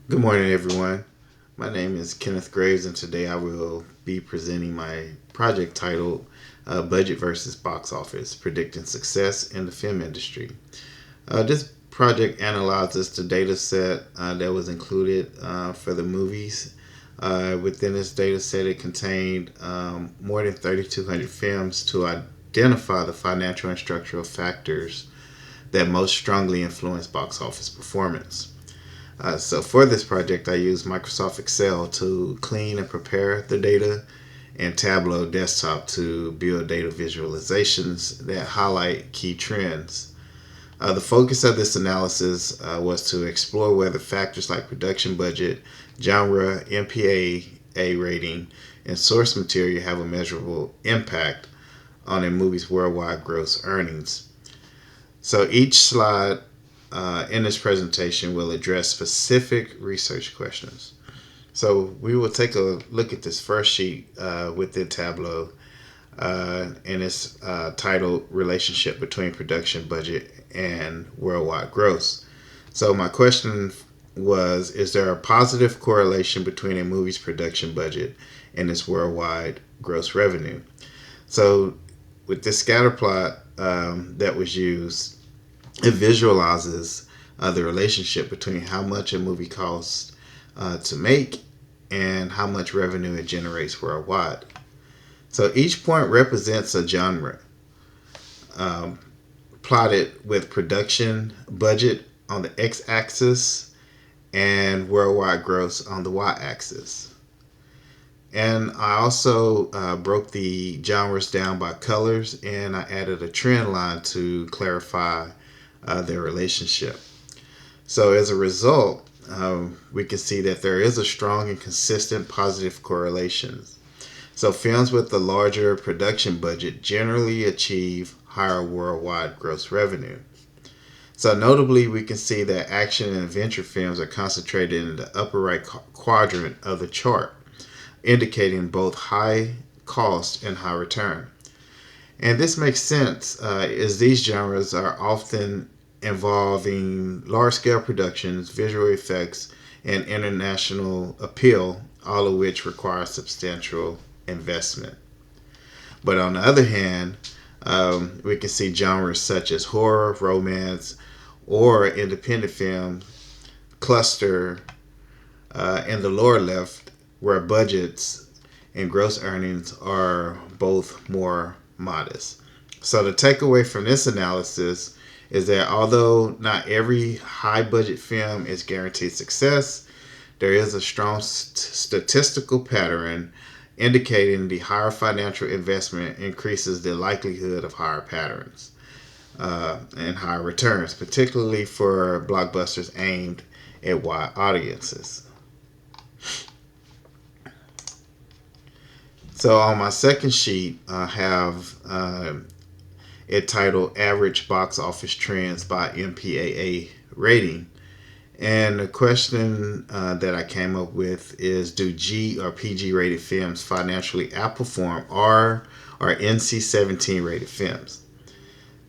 Good morning, everyone. My name is Kenneth Graves, and today I will be presenting my project titled Budget versus Box Office Predicting Success in the Film Industry. This project analyzes the data set that was included for the movies. Within this data set, it contained more than 3,200 films to identify the financial and structural factors that most strongly influence box office performance. So for this project, I used Microsoft Excel to clean and prepare the data and Tableau desktop to build data visualizations that highlight key trends. The focus of this analysis was to explore whether factors like production budget, genre, MPAA rating, and source material have a measurable impact on a movie's worldwide gross earnings. So each slide in this presentation will address specific research questions. So we will take a look at this first sheet within Tableau, and it's titled Relationship Between Production Budget and Worldwide Gross. So my question was, is there a positive correlation between a movie's production budget and its worldwide gross revenue? So with this scatter plot that was used, it visualizes the relationship between how much a movie costs to make and how much revenue it generates worldwide. So each point represents a genre, um, plotted with production budget on the x-axis and worldwide gross on the y-axis. And I also broke the genres down by colors, and I added a trend line to clarify their relationship. So as a result, we can see that there is a strong and consistent positive correlation. So films with a larger production budget generally achieve higher worldwide gross revenue. So notably, we can see that action and adventure films are concentrated in the upper right quadrant of the chart, indicating both high cost and high return. And this makes sense as these genres are often involving large scale productions, visual effects, and international appeal, all of which require substantial investment. But on the other hand, we can see genres such as horror, romance, or independent film cluster in the lower left, where budgets and gross earnings are both more modest. So the takeaway from this analysis is that although not every high budget film is guaranteed success, there is a strong statistical pattern indicating the higher financial investment increases the likelihood of higher patterns and higher returns, particularly for blockbusters aimed at wide audiences. So on my second sheet, I have it titled Average Box Office Trends by MPAA Rating. And the question that I came up with is, do G or PG rated films financially outperform R or NC-17 rated films?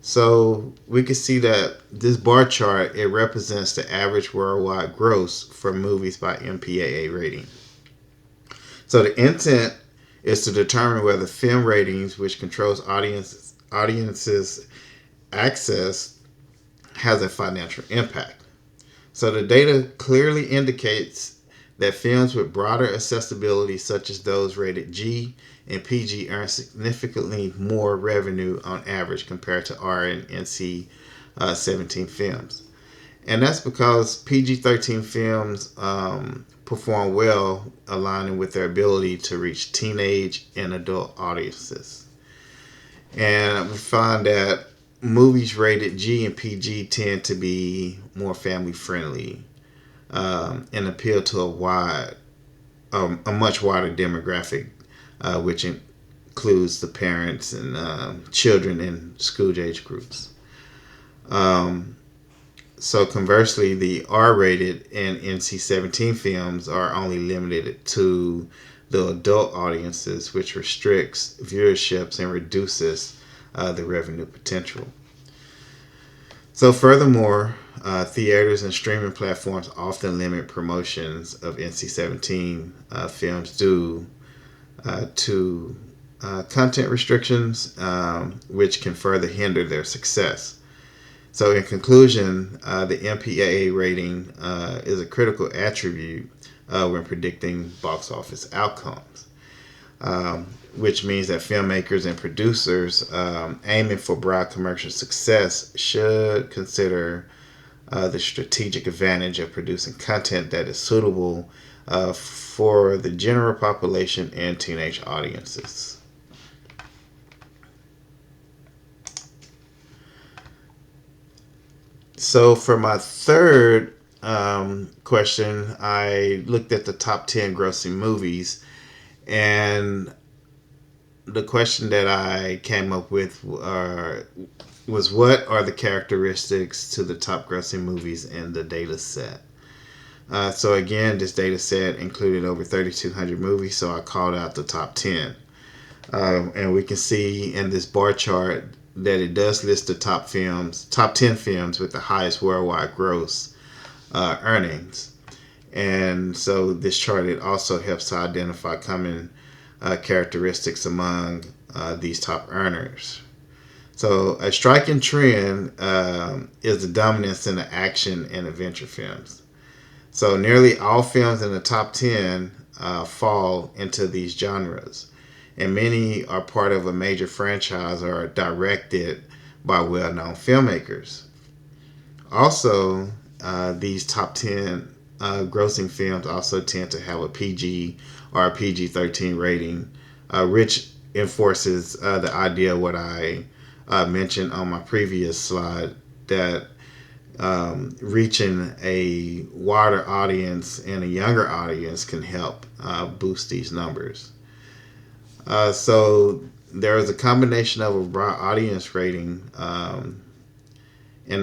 So we can see that this bar chart, it represents the average worldwide gross for movies by MPAA rating. So the intent is to determine whether film ratings, which controls audiences access, has a financial impact. So the data clearly indicates that films with broader accessibility, such as those rated G and PG, earn significantly more revenue on average compared to R and NC 17 films. And that's because PG-13 films perform well, aligning with their ability to reach teenage and adult audiences. And we find that movies rated G and PG tend to be more family friendly and appeal to a much wider demographic, which includes the parents and children in school age groups. So conversely, the R-rated and NC-17 films are only limited to the adult audiences, which restricts viewerships and reduces the revenue potential. So furthermore, theaters and streaming platforms often limit promotions of NC-17 films due to content restrictions, which can further hinder their success. So, in conclusion, the MPAA rating is a critical attribute when predicting box office outcomes, which means that filmmakers and producers aiming for broad commercial success should consider the strategic advantage of producing content that is suitable for the general population and teenage audiences. So for my third question, I looked at the top 10 grossing movies, and the question that I came up with was, what are the characteristics to the top grossing movies in the data set? So again, this data set included over 3,200 movies, so I called out the top 10. And we can see in this bar chart that it does list the top 10 films with the highest worldwide gross earnings. And so this chart, it also helps to identify common characteristics among these top earners. So a striking trend is the dominance in the action and adventure films. So nearly all films in the top 10 fall into these genres, and many are part of a major franchise or are directed by well-known filmmakers. Also, these top 10 grossing films also tend to have a PG or a PG-13 rating, which enforces the idea of what I mentioned on my previous slide, that reaching a wider audience and a younger audience can help boost these numbers. So there is a combination of a broad audience rating and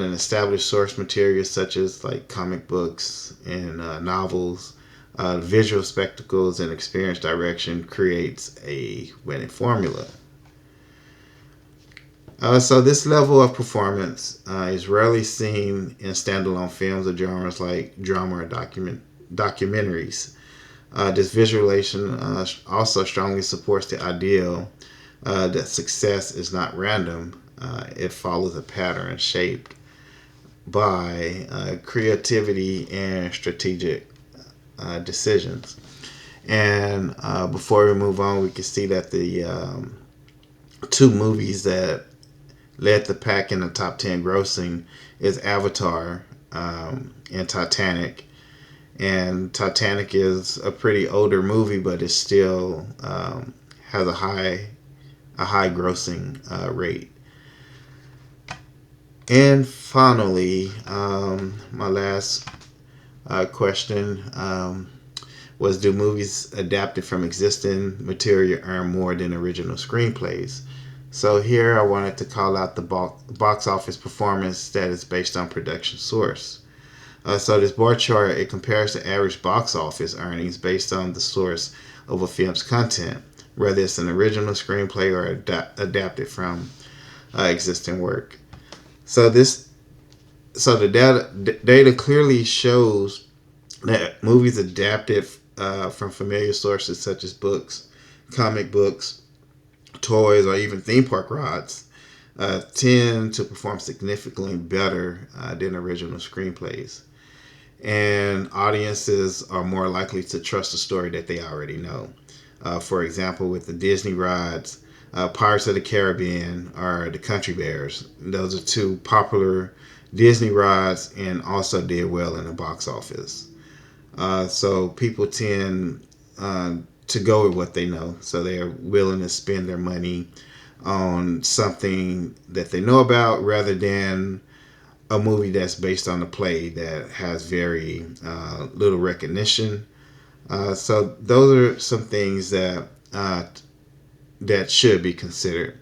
an established source material such as like comic books and novels. Visual spectacles and experienced direction creates a winning formula. So this level of performance is rarely seen in standalone films or genres like drama or documentaries. This visualization also strongly supports the ideal that success is not random. It follows a pattern shaped by creativity and strategic decisions. And before we move on, we can see that the two movies that led the pack in the top 10 grossing is Avatar and Titanic. And Titanic is a pretty older movie, but it still has a high grossing rate. And finally, my last question was, do movies adapted from existing material earn more than original screenplays? So here I wanted to call out the box office performance that is based on production source. So this bar chart, it compares the average box office earnings based on the source of a film's content, whether it's an original screenplay or adapted from existing work. So the data clearly shows that movies adapted from familiar sources such as books, comic books, toys, or even theme park rides tend to perform significantly better than original screenplays. And audiences are more likely to trust a story that they already know. For example, with the Disney rides, Pirates of the Caribbean or the Country Bears. Those are two popular Disney rides and also did well in the box office. So people tend to go with what they know. So they are willing to spend their money on something that they know about rather than a movie that's based on a play that has very little recognition. So those are some things that should be considered.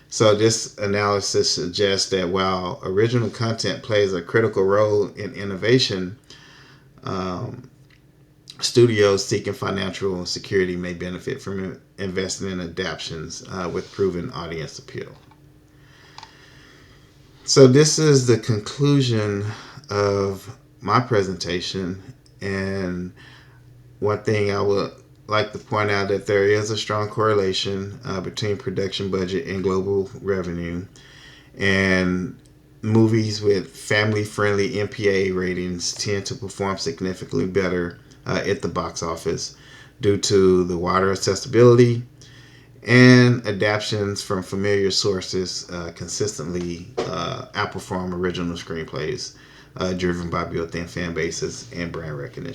So this analysis suggests that while original content plays a critical role in innovation, studios seeking financial security may benefit from investing in adaptations with proven audience appeal. So this is the conclusion of my presentation. And one thing I would like to point out that there is a strong correlation between production budget and global revenue. And movies with family-friendly MPAA ratings tend to perform significantly better at the box office due to the wider accessibility and adaptations from familiar sources consistently outperform original screenplays driven by built-in fan bases and brand recognition.